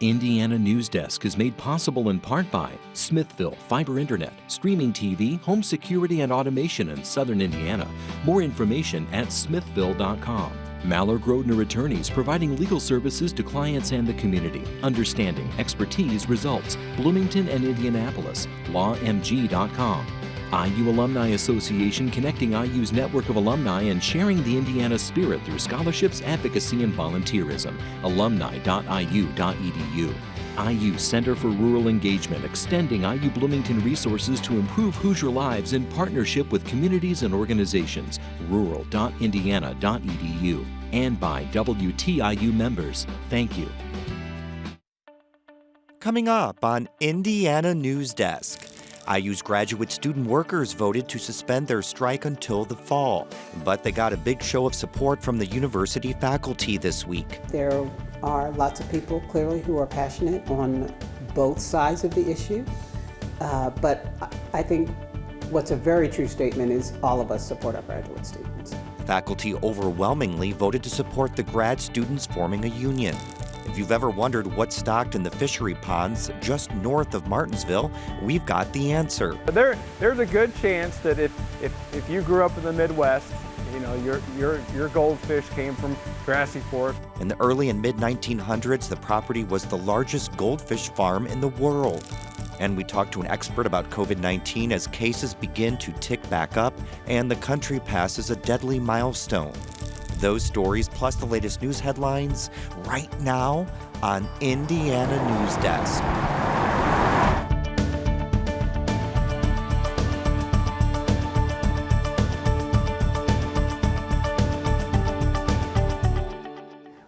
Indiana Newsdesk is made possible in part by Smithville Fiber Internet, streaming TV, home security and automation in Southern Indiana. More information at smithville.com. Maller Grodner Attorneys, providing legal services to clients and the community. Understanding, expertise, results. Bloomington and Indianapolis. lawmg.com. IU Alumni Association, connecting IU's network of alumni and sharing the Indiana spirit through scholarships, advocacy, and volunteerism. alumni.iu.edu. IU Center for Rural Engagement, extending IU Bloomington resources to improve Hoosier lives in partnership with communities and organizations. rural.indiana.edu. And by WTIU members. Thank you. Coming up on Indiana Newsdesk. IU's graduate student workers voted to suspend their strike until the fall, but they got a big show of support from the university faculty this week. There are lots of people clearly who are passionate on both sides of the issue, but I think what's a very true statement is all of us support our graduate students. Faculty overwhelmingly voted to support the grad students forming a union. If you've ever wondered what's stocked in the fishery ponds just north of Martinsville, we've got the answer. There's a good chance that if you grew up in the Midwest, you know, your goldfish came from Grassy Fork. In the early and mid-1900s, the property was the largest goldfish farm in the world. And we talked to an expert about COVID-19 as cases begin to tick back up and the country passes a deadly milestone. Those stories plus the latest news headlines right now on Indiana Newsdesk.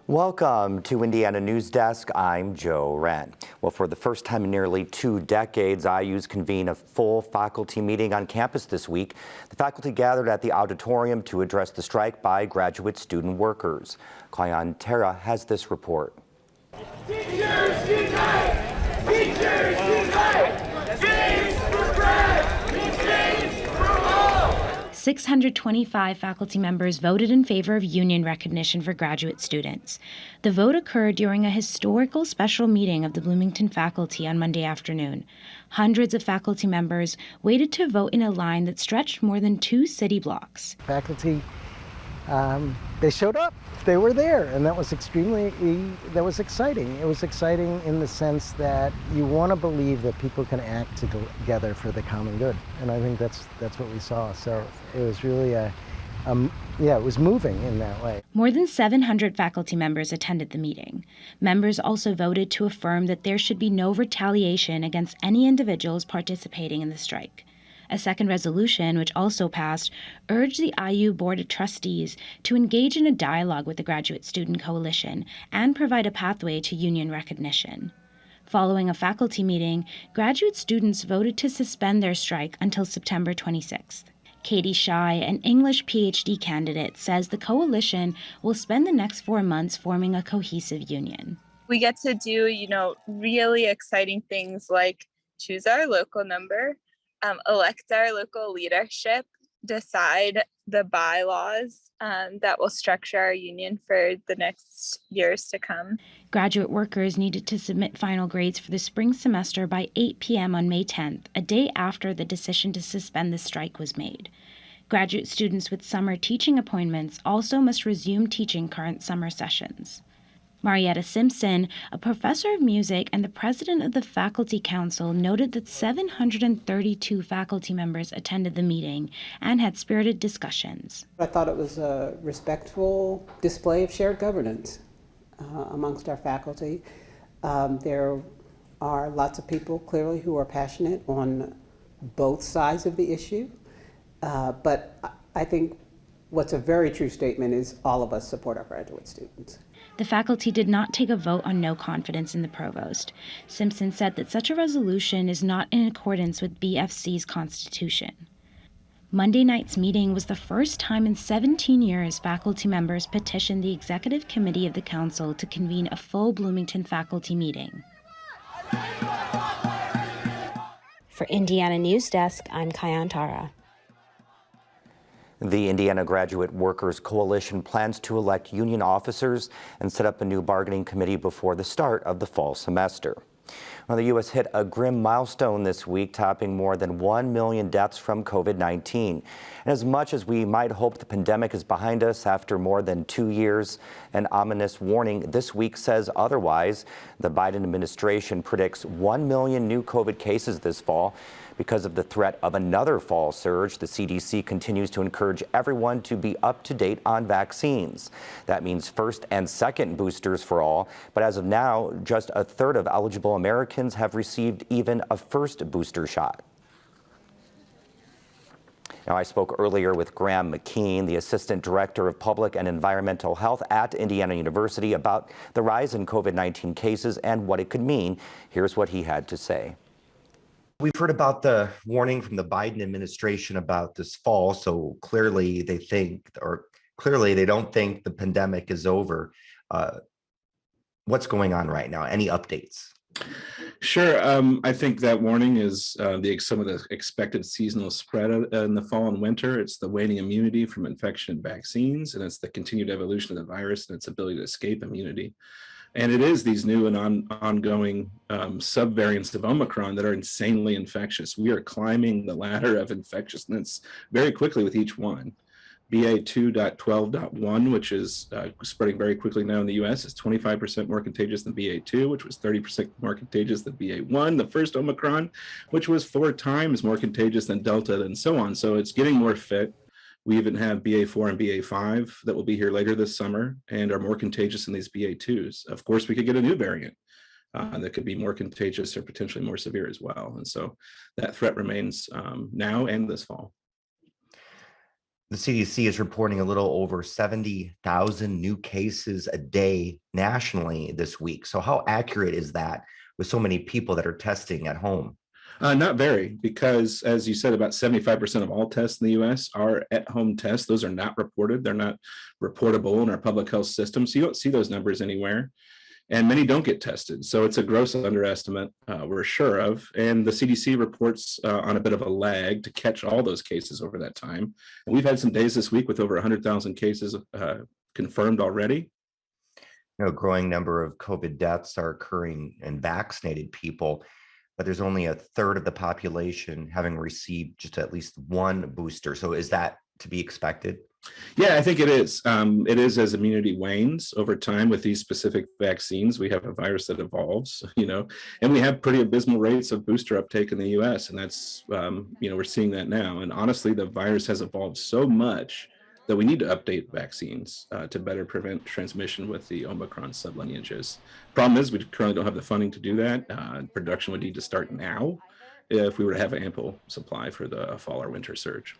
Welcome to Indiana Newsdesk. I'm Joe Wren. Well, for the first time in nearly 2 decades, IU's convened a full faculty meeting on campus this week. The faculty gathered at the auditorium to address the strike by graduate student workers. Kayan Tara has this report. Teachers unite! Teachers unite! Change for Grad! Change for all! 625 faculty members voted in favor of union recognition for graduate students. The vote occurred during a historical special meeting of the Bloomington faculty on Monday afternoon. Hundreds of faculty members waited to vote in a line that stretched more than 2 city blocks. Faculty, they showed up. They were there, and that was exciting. It was exciting in the sense that you want to believe that people can act together for the common good, and I think that's what we saw. So it was really it was moving in that way. More than 700 faculty members attended the meeting. Members also voted to affirm that there should be no retaliation against any individuals participating in the strike. A second resolution, which also passed, urged the IU Board of Trustees to engage in a dialogue with the Graduate Student Coalition and provide a pathway to union recognition. Following a faculty meeting, graduate students voted to suspend their strike until September 26th. Katie Shy, an English PhD candidate, says the coalition will spend the next 4 months forming a cohesive union. We get to do, really exciting things like choose our local number, elect our local leadership, decide the bylaws that will structure our union for the next years to come. Graduate workers needed to submit final grades for the spring semester by 8 p.m. on May 10th, a day after the decision to suspend the strike was made. Graduate students with summer teaching appointments also must resume teaching current summer sessions. Marietta Simpson, a professor of music and the president of the Faculty Council, noted that 732 faculty members attended the meeting and had spirited discussions. I thought it was a respectful display of shared governance amongst our faculty. There are lots of people clearly who are passionate on both sides of the issue, but I think what's a very true statement is all of us support our graduate students. The faculty did not take a vote on no confidence in the provost. Simpson said that such a resolution is not in accordance with BFC's constitution. Monday night's meeting was the first time in 17 years faculty members petitioned the executive committee of the council to convene a full Bloomington faculty meeting. For Indiana Newsdesk, I'm Kayan Tara. The Indiana Graduate Workers Coalition plans to elect union officers and set up a new bargaining committee before the start of the fall semester. Well, the U.S. hit a grim milestone this week, topping more than 1 million deaths from COVID-19. And as much as we might hope the pandemic is behind us after more than 2 years, an ominous warning this week says otherwise. The Biden administration predicts 1 million new COVID cases this fall. Because of the threat of another fall surge, the CDC continues to encourage everyone to be up to date on vaccines. That means first and second boosters for all, but as of now, just a third of eligible Americans have received even a first booster shot. Now, I spoke earlier with Graham McKean, the Assistant Director of Public and Environmental Health at Indiana University, about the rise in COVID-19 cases and what it could mean. Here's what he had to say. We've heard about the warning from the Biden administration about this fall, so clearly they don't think the pandemic is over. What's going on right now? Any updates? Sure. I think that warning is some of the expected seasonal spread in the fall and winter. It's the waning immunity from infection and vaccines, and it's the continued evolution of the virus and its ability to escape immunity. And it is these new and ongoing subvariants of Omicron that are insanely infectious. We are climbing the ladder of infectiousness very quickly with each one. BA2.12.1, which is spreading very quickly now in the US, is 25% more contagious than BA2, which was 30% more contagious than BA1, the first Omicron, which was 4 times more contagious than Delta, and so on. So it's getting more fit. We even have BA4 and BA5 that will be here later this summer and are more contagious than these BA2s. Of course, we could get a new variant that could be more contagious or potentially more severe as well. And so that threat remains now and this fall. The CDC is reporting a little over 70,000 new cases a day nationally this week. So how accurate is that with so many people that are testing at home? Not very, because as you said, about 75% of all tests in the US are at-home tests. Those are not reported. They're not reportable in our public health system. So you don't see those numbers anywhere. And many don't get tested. So it's a gross underestimate, we're sure of. And the CDC reports on a bit of a lag to catch all those cases over that time. And we've had some days this week with over 100,000 cases confirmed already. A growing number of COVID deaths are occurring in vaccinated people, but there's only a third of the population having received just at least one booster. So is that to be expected? Yeah, I think it is. It is as immunity wanes over time with these specific vaccines. We have a virus that evolves, and we have pretty abysmal rates of booster uptake in the US. And that's, we're seeing that now. And honestly, the virus has evolved so much that we need to update vaccines to better prevent transmission with the Omicron sublineages. Problem is, we currently don't have the funding to do that. Production would need to start now if we were to have an ample supply for the fall or winter surge.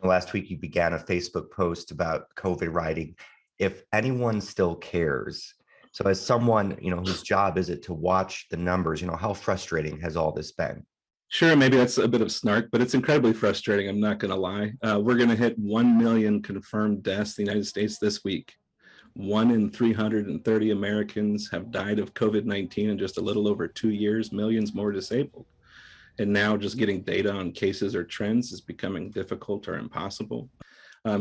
Last week, you began a Facebook post about COVID, writing, "If anyone still cares." So as someone, whose job is it to watch the numbers, how frustrating has all this been? Sure, maybe that's a bit of snark, but it's incredibly frustrating. I'm not going to lie. We're going to hit 1 million confirmed deaths in the United States this week. 1 in 330 Americans have died of COVID-19 in just a little over 2 years, millions more disabled. And now just getting data on cases or trends is becoming difficult or impossible.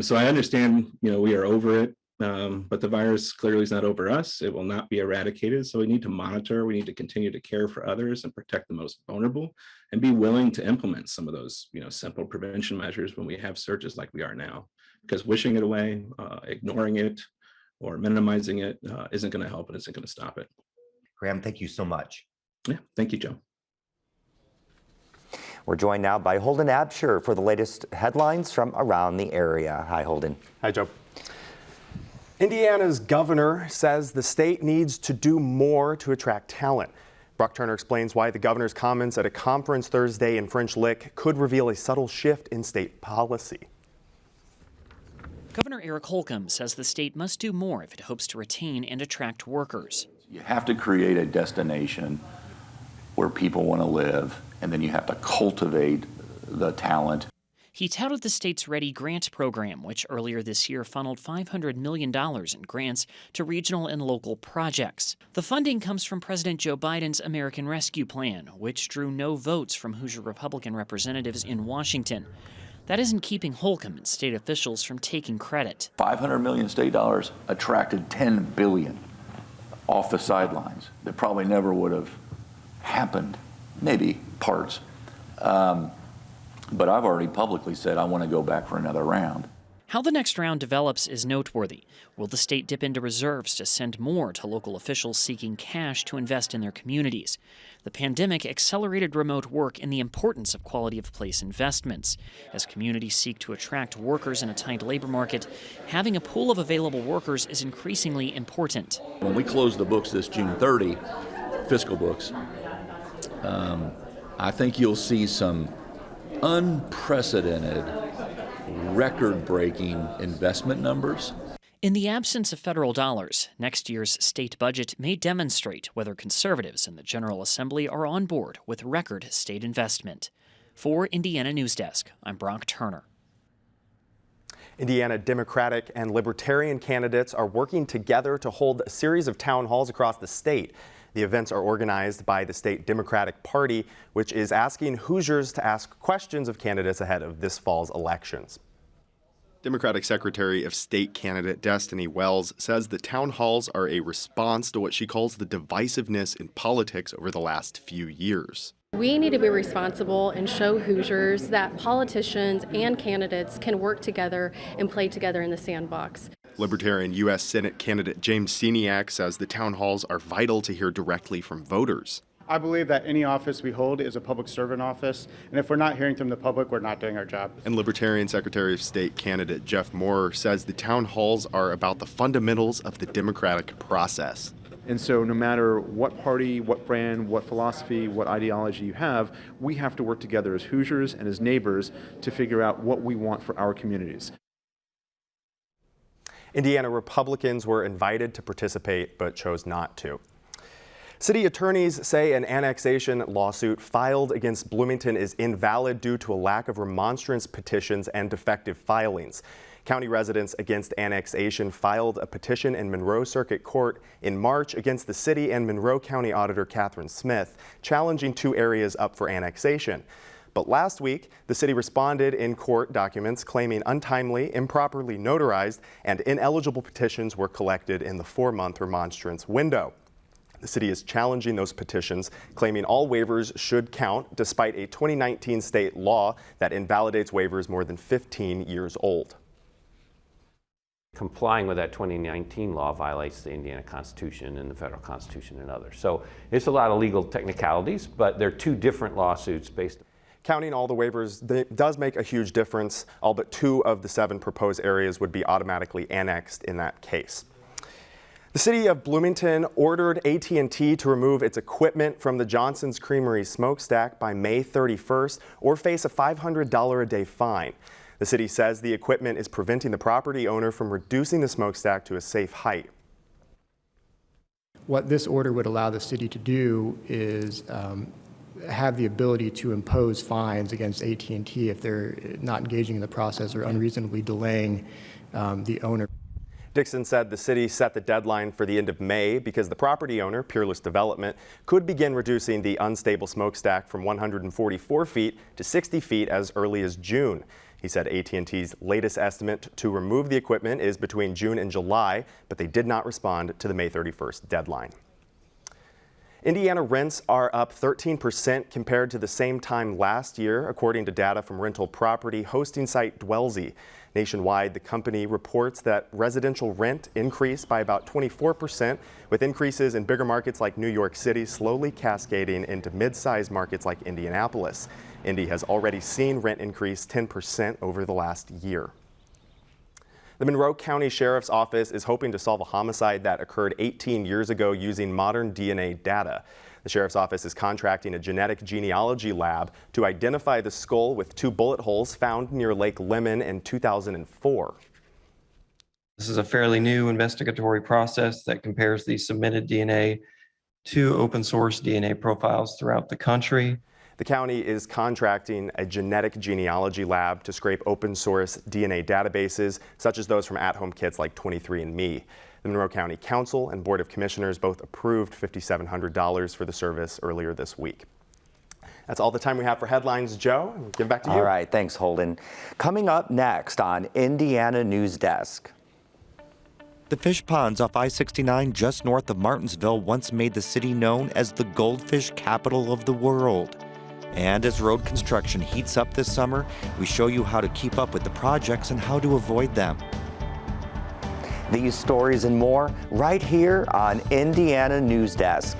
So I understand, we are over it. But the virus clearly is not over us. It will not be eradicated. So we need to monitor. We need to continue to care for others and protect the most vulnerable and be willing to implement some of those, simple prevention measures when we have surges like we are now. Because wishing it away, ignoring it, or minimizing it isn't going to help and isn't going to stop it. Graham, thank you so much. Yeah, thank you, Joe. We're joined now by Holden Absher for the latest headlines from around the area. Hi, Holden. Hi, Joe. Indiana's governor says the state needs to do more to attract talent. Brock Turner explains why the governor's comments at a conference Thursday in French Lick could reveal a subtle shift in state policy. Governor Eric Holcomb says the state must do more if it hopes to retain and attract workers. You have to create a destination where people want to live, and then you have to cultivate the talent. He touted the state's Ready Grant program, which earlier this year funneled $500 million in grants to regional and local projects. The funding comes from President Joe Biden's American Rescue Plan, which drew no votes from Hoosier Republican representatives in Washington. That isn't keeping Holcomb and state officials from taking credit. $500 million state dollars attracted $10 billion off the sidelines that probably never would have happened, maybe parts. But I've already publicly said I want to go back for another round. How the next round develops is noteworthy. Will the state dip into reserves to send more to local officials seeking cash to invest in their communities? The pandemic accelerated remote work and the importance of quality of place investments. As communities seek to attract workers in a tight labor market, having a pool of available workers is increasingly important. When we close the books this June 30, fiscal books, I think you'll see some unprecedented, record-breaking investment numbers. In the absence of federal dollars, next year's state budget may demonstrate whether conservatives in the General Assembly are on board with record state investment. For Indiana Newsdesk, I'm Brock Turner. Indiana Democratic and Libertarian candidates are working together to hold a series of town halls across the state. The events are organized by the state Democratic Party, which is asking Hoosiers to ask questions of candidates ahead of this fall's elections. Democratic Secretary of State candidate Destiny Wells says the town halls are a response to what she calls the divisiveness in politics over the last few years. We need to be responsible and show Hoosiers that politicians and candidates can work together and play together in the sandbox. Libertarian U.S. Senate candidate James Seniak says the town halls are vital to hear directly from voters. I believe that any office we hold is a public servant office, and if we're not hearing from the public, we're not doing our job. And Libertarian Secretary of State candidate Jeff Moore says the town halls are about the fundamentals of the democratic process. And so no matter what party, what brand, what philosophy, what ideology you have, we have to work together as Hoosiers and as neighbors to figure out what we want for our communities. Indiana Republicans were invited to participate but chose not to. City attorneys say an annexation lawsuit filed against Bloomington is invalid due to a lack of remonstrance petitions and defective filings. County residents against annexation filed a petition in Monroe Circuit Court in March against the city and Monroe County Auditor Catherine Smith, challenging 2 areas up for annexation. But last week, the city responded in court documents claiming untimely, improperly notarized, and ineligible petitions were collected in the 4-month remonstrance window. The city is challenging those petitions, claiming all waivers should count, despite a 2019 state law that invalidates waivers more than 15 years old. Complying with that 2019 law violates the Indiana Constitution and the federal Constitution and others. So it's a lot of legal technicalities, but they're 2 different lawsuits based. Counting all the waivers does make a huge difference. All but 2 of the 7 proposed areas would be automatically annexed in that case. The city of Bloomington ordered AT&T to remove its equipment from the Johnson's Creamery smokestack by May 31st or face a $500 a day fine. The city says the equipment is preventing the property owner from reducing the smokestack to a safe height. What this order would allow the city to do is have the ability to impose fines against AT&T if they're not engaging in the process or unreasonably delaying the owner. Dixon said the city set the deadline for the end of May because the property owner, Peerless Development, could begin reducing the unstable smokestack from 144 feet to 60 feet as early as June. He said AT&T's latest estimate to remove the equipment is between June and July, but they did not respond to the May 31st deadline. Indiana rents are up 13% compared to the same time last year, according to data from rental property hosting site Dwellsy. Nationwide, the company reports that residential rent increased by about 24%, with increases in bigger markets like New York City slowly cascading into mid-sized markets like Indianapolis. Indy has already seen rent increase 10% over the last year. The Monroe County Sheriff's Office is hoping to solve a homicide that occurred 18 years ago using modern DNA data. The Sheriff's Office is contracting a genetic genealogy lab to identify the skull with 2 bullet holes found near Lake Lemon in 2004. This is a fairly new investigatory process that compares the submitted DNA to open source DNA profiles throughout the country. The county is contracting a genetic genealogy lab to scrape open source DNA databases, such as those from at-home kits like 23andMe. The Monroe County Council and Board of Commissioners both approved $5,700 for the service earlier this week. That's all the time we have for headlines, Joe. We'll give it back to you. All right, thanks, Holden. Coming up next on Indiana Newsdesk. The fish ponds off I-69 just north of Martinsville once made the city known as the goldfish capital of the world. And as road construction heats up this summer, we show you how to keep up with the projects and how to avoid them. These stories and more right here on Indiana Newsdesk.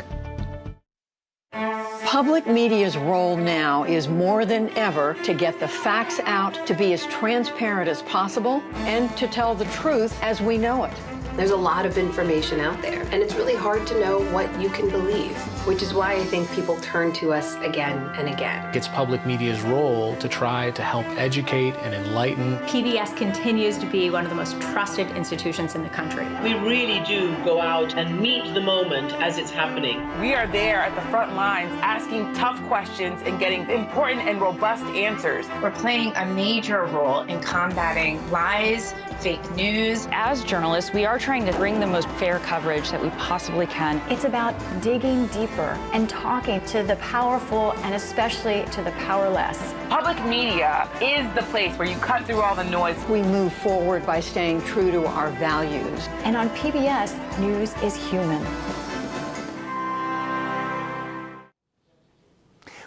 Public media's role now is more than ever to get the facts out, to be as transparent as possible, and to tell the truth as we know it. There's a lot of information out there, and it's really hard to know what you can believe, which is why I think people turn to us again and again. It's public media's role to try to help educate and enlighten. PBS continues to be one of the most trusted institutions in the country. We really do go out and meet the moment as it's happening. We are there at the front lines asking tough questions and getting important and robust answers. We're playing a major role in combating lies, fake news. As journalists, we are trying to bring the most fair coverage that we possibly can. It's about digging deeper and talking to the powerful and especially to the powerless. Public media is the place where you cut through all the noise. We move forward by staying true to our values. And on PBS, news is human.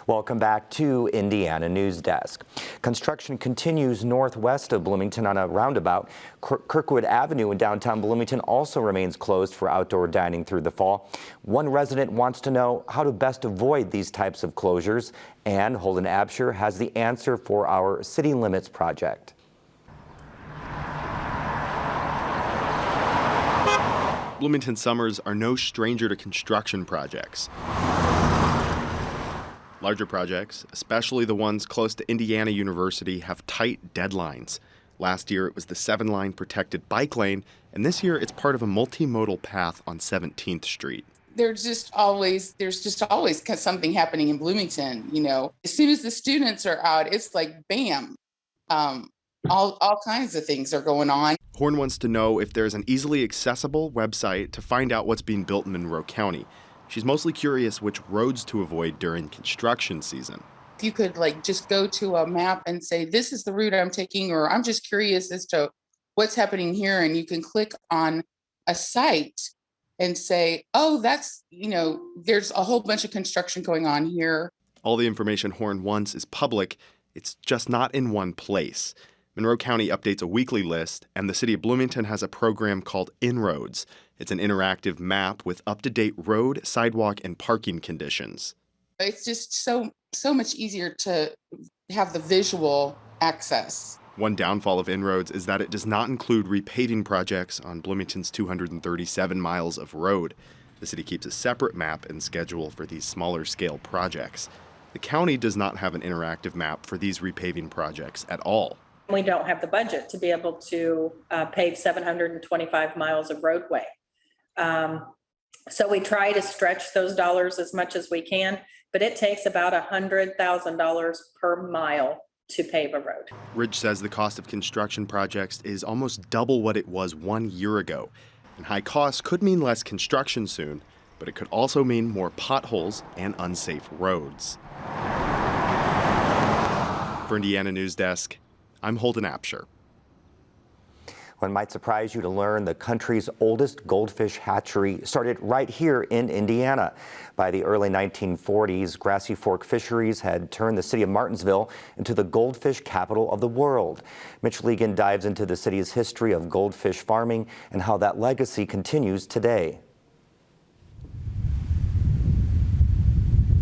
Welcome back to Indiana Newsdesk. Construction continues northwest of Bloomington on a roundabout. Kirkwood Avenue in downtown Bloomington also remains closed for outdoor dining through the fall. One resident wants to know how to best avoid these types of closures, and Holden Absher has the answer for our City Limits project. Bloomington summers are no stranger to construction projects. Larger projects, especially the ones close to Indiana University, have tight deadlines. Last year, it was the 7-line protected bike lane, and this year, it's part of a multimodal path on 17th Street. There's just always something happening in Bloomington. You know, as soon as the students are out, it's like bam, all kinds of things are going on. Horn wants to know if there's an easily accessible website to find out what's being built in Monroe County. She's mostly curious which roads to avoid during construction season. If you could just go to a map and say, this is the route I'm taking, or I'm just curious as to what's happening here. And you can click on a site and say, oh, that's, there's a whole bunch of construction going on here. All the information Horn wants is public. It's just not in one place. Monroe County updates a weekly list, and the city of Bloomington has a program called Inroads. It's an interactive map with up-to-date road, sidewalk, and parking conditions. It's just so much easier to have the visual access. One downfall of Inroads is that it does not include repaving projects on Bloomington's 237 miles of road. The city keeps a separate map and schedule for these smaller scale projects. The county does not have an interactive map for these repaving projects at all. We don't have the budget to be able to pave 725 miles of roadway. So we try to stretch those dollars as much as we can, but it takes about $100,000 per mile to pave a road. Ridge says the cost of construction projects is almost double what it was 1 year ago. And high costs could mean less construction soon, but it could also mean more potholes and unsafe roads. For Indiana Newsdesk, I'm Holden Absher. One might surprise you to learn the country's oldest goldfish hatchery started right here in Indiana. By the early 1940s, Grassy Fork Fisheries had turned the city of Martinsville into the goldfish capital of the world. Mitch Legan dives into the city's history of goldfish farming and how that legacy continues today.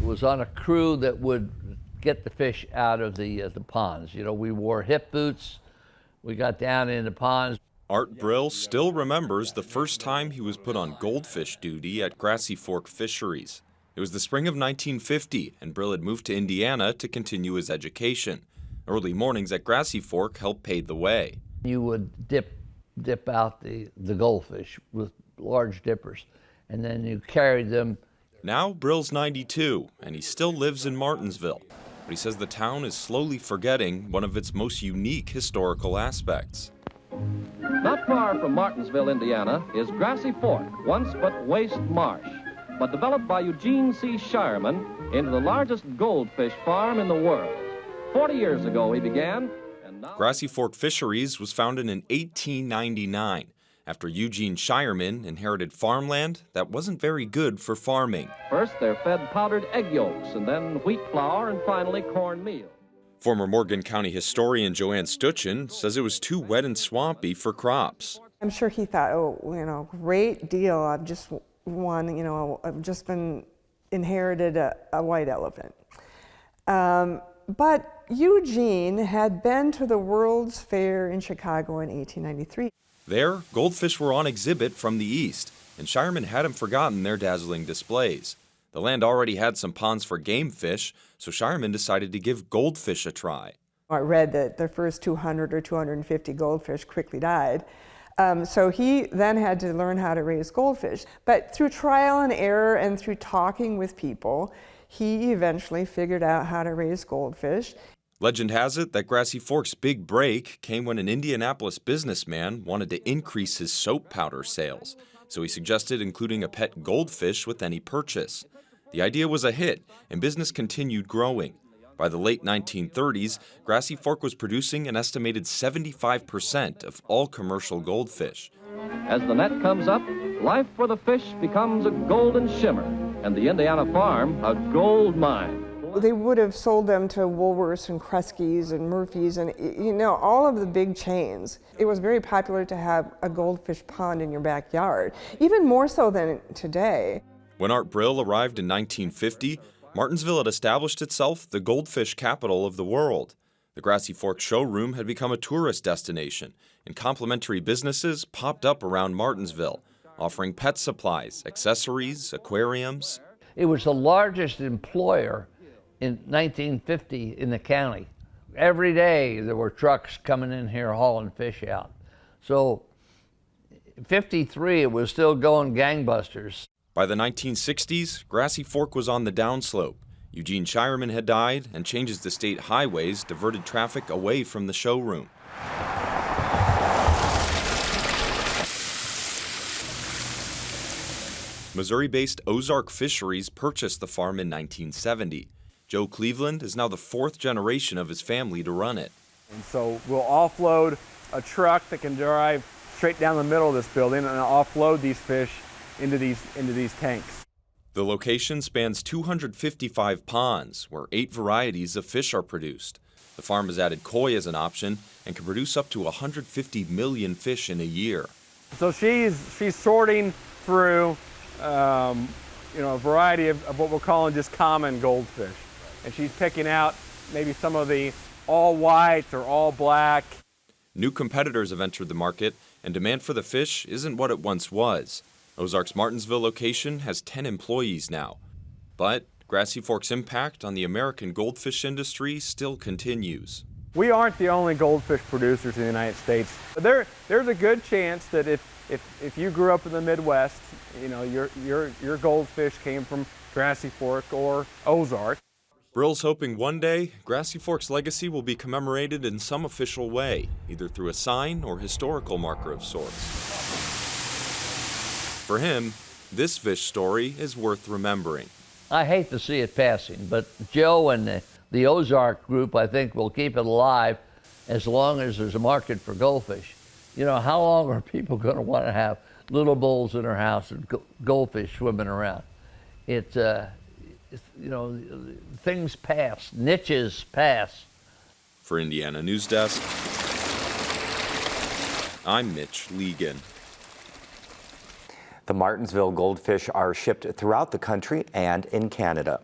It was on a crew that would get the fish out of the ponds. You know, we wore hip boots. We got down in the ponds. Art Brill still remembers the first time he was put on goldfish duty at Grassy Fork Fisheries. It was the spring of 1950, and Brill had moved to Indiana to continue his education. Early mornings at Grassy Fork helped pave the way. You would dip out the goldfish with large dippers, and then you carried them. Now Brill's 92, and he still lives in Martinsville. But he says the town is slowly forgetting one of its most unique historical aspects. Not far from Martinsville, Indiana, is Grassy Fork, once but waste marsh. But developed by Eugene C. Shireman, into the largest goldfish farm in the world. 40 years ago he began. Grassy Fork Fisheries was founded in 1899 after Eugene Shireman inherited farmland that wasn't very good for farming. First, they're fed powdered egg yolks, and then wheat flour, and finally cornmeal. Former Morgan County historian Joanne Stutchen says it was too wet and swampy for crops. I'm sure he thought, oh, great deal. I've just won, I've just been inherited a white elephant. But Eugene had been to the World's Fair in Chicago in 1893. There, goldfish were on exhibit from the east, and Shireman hadn't forgotten their dazzling displays. The land already had some ponds for game fish, so Shireman decided to give goldfish a try. I read that the first 200 or 250 goldfish quickly died. So he then had to learn how to raise goldfish. But through trial and error and through talking with people, he eventually figured out how to raise goldfish. Legend has it that Grassy Fork's big break came when an Indianapolis businessman wanted to increase his soap powder sales, so he suggested including a pet goldfish with any purchase. The idea was a hit, and business continued growing. By the late 1930s, Grassy Fork was producing an estimated 75% of all commercial goldfish. As the net comes up, life for the fish becomes a golden shimmer, and the Indiana farm a gold mine. They would have sold them to Woolworths and Kresge's and Murphy's and, all of the big chains. It was very popular to have a goldfish pond in your backyard, even more so than today. When Art Brill arrived in 1950, Martinsville had established itself the goldfish capital of the world. The Grassy Fork showroom had become a tourist destination, and complimentary businesses popped up around Martinsville, offering pet supplies, accessories, aquariums. It was the largest employer in 1950 in the county. Every day there were trucks coming in here hauling fish out. So 53, it was still going gangbusters. By the 1960s, Grassy Fork was on the downslope. Eugene Shireman had died, and changes to state highways diverted traffic away from the showroom. Missouri-based Ozark Fisheries purchased the farm in 1970. Joe Cleveland is now the fourth generation of his family to run it. And so we'll offload a truck that can drive straight down the middle of this building and offload these fish into these tanks. The location spans 255 ponds, where 8 varieties of fish are produced. The farm has added koi as an option and can produce up to 150 million fish in a year. So she's sorting through a variety of what we're calling just common goldfish. And she's picking out maybe some of the all white or all black. New competitors have entered the market, and demand for the fish isn't what it once was. Ozark's Martinsville location has 10 employees now. But Grassy Fork's impact on the American goldfish industry still continues. We aren't the only goldfish producers in the United States. There's a good chance that if you grew up in the Midwest, your goldfish came from Grassy Fork or Ozark. Brill's hoping one day Grassy Fork's legacy will be commemorated in some official way, either through a sign or historical marker of sorts. For him, this fish story is worth remembering. I hate to see it passing, but Joe and the Ozark group, I think, will keep it alive as long as there's a market for goldfish. How long are people going to want to have little bowls in their house and goldfish swimming around? Things pass, niches pass. For Indiana Newsdesk, I'm Mitch Legan. The Martinsville goldfish are shipped throughout the country and in Canada.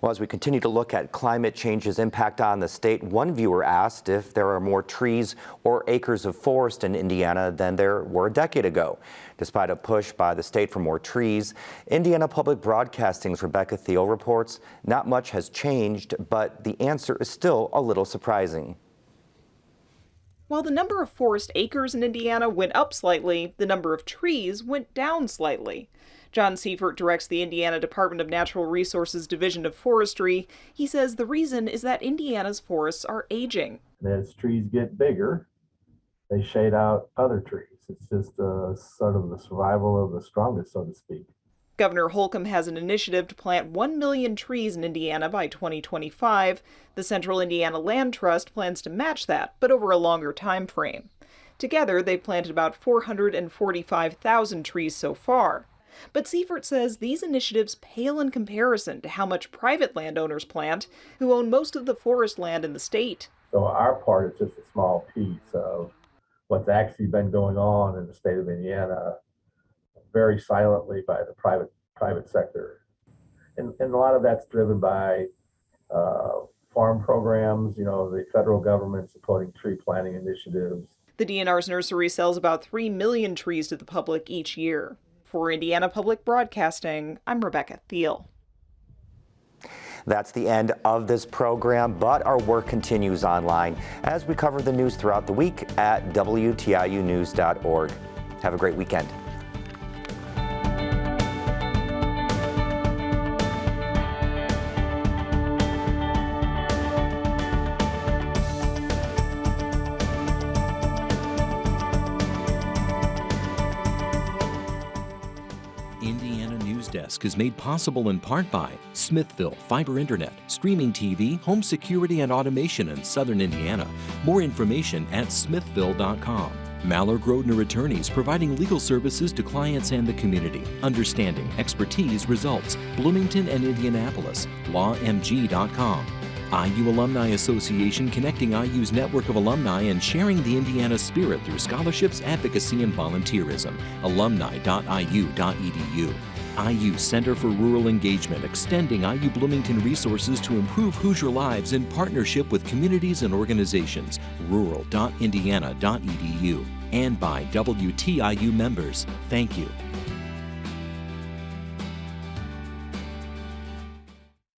Well, as we continue to look at climate change's impact on the state, one viewer asked if there are more trees or acres of forest in Indiana than there were a decade ago. Despite a push by the state for more trees, Indiana Public Broadcasting's Rebecca Thiel reports not much has changed, but the answer is still a little surprising. While the number of forest acres in Indiana went up slightly, the number of trees went down slightly. John Seifert directs the Indiana Department of Natural Resources Division of Forestry. He says the reason is that Indiana's forests are aging. As trees get bigger, they shade out other trees. It's just sort of the survival of the strongest, so to speak. Governor Holcomb has an initiative to plant 1 million trees in Indiana by 2025. The Central Indiana Land Trust plans to match that, but over a longer time frame. Together, they've planted about 445,000 trees so far. But Seifert says these initiatives pale in comparison to how much private landowners plant, who own most of the forest land in the state. So our part is just a small piece of what's actually been going on in the state of Indiana, very silently by the private sector. And a lot of that's driven by farm programs, the federal government supporting tree planting initiatives. The DNR's nursery sells about 3 million trees to the public each year. For Indiana Public Broadcasting, I'm Rebecca Thiel. That's the end of this program, but our work continues online as we cover the news throughout the week at WTIUnews.org. Have a great weekend. Indiana Newsdesk is made possible in part by Smithville Fiber Internet, streaming TV, home security and automation in Southern Indiana. More information at smithville.com. Maller Grodner Attorneys, providing legal services to clients and the community. Understanding, expertise, results. Bloomington and Indianapolis. lawmg.com. IU Alumni Association, connecting IU's network of alumni and sharing the Indiana spirit through scholarships, advocacy, and volunteerism. alumni.iu.edu. IU Center for Rural Engagement, extending IU Bloomington resources to improve Hoosier lives in partnership with communities and organizations. rural.indiana.edu. And by WTIU members. Thank you.